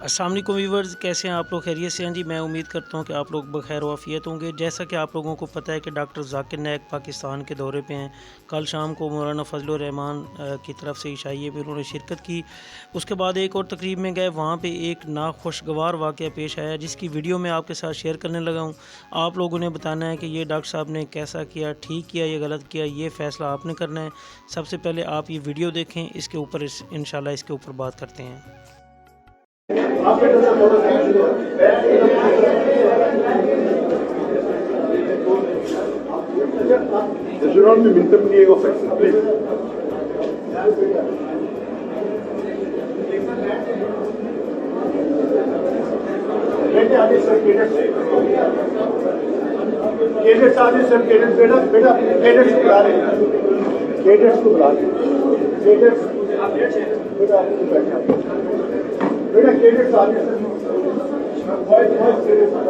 अस्सलाम वालेकुम व्यूवर्स, कैसे हैं आप लोग? खैरियत से हैं जी। मैं उम्मीद करता हूं कि आप लोग बखैर वाफियत होंगे। जैसा कि आप लोगों को पता है कि डॉक्टर जाकिर नाइक पाकिस्तान के दौरे पे हैं। कल शाम को मौलाना फजल रहमान की तरफ से इशाइये में उन्होंने शिरकत की। उसके बाद एक और तकरीब में गए, वहाँ पे एक नाखुशगवार वाक़या पेश आया जिसकी वीडियो मैं आपके साथ शेयर करने लगा हूँ। आप लोगों ने बताना है कि ये डॉक्टर साहब ने कैसा किया, ठीक किया या गलत किया, ये फ़ैसला आपने करना है। सबसे पहले आप ये वीडियो देखें, इसके ऊपर इंशाल्लाह इसके ऊपर बात करते हैं। There should not be intermediate offenses, please. Cadets आगे सर, कैडेट्स बेटा कैडेट्स को बुला रहे हैं, कैडेट्स को बुला रहे हैं, कैडेट्स बेटा आपको बैठा बेटा कैडेट्स आगे सर, बहुत कैडेट्स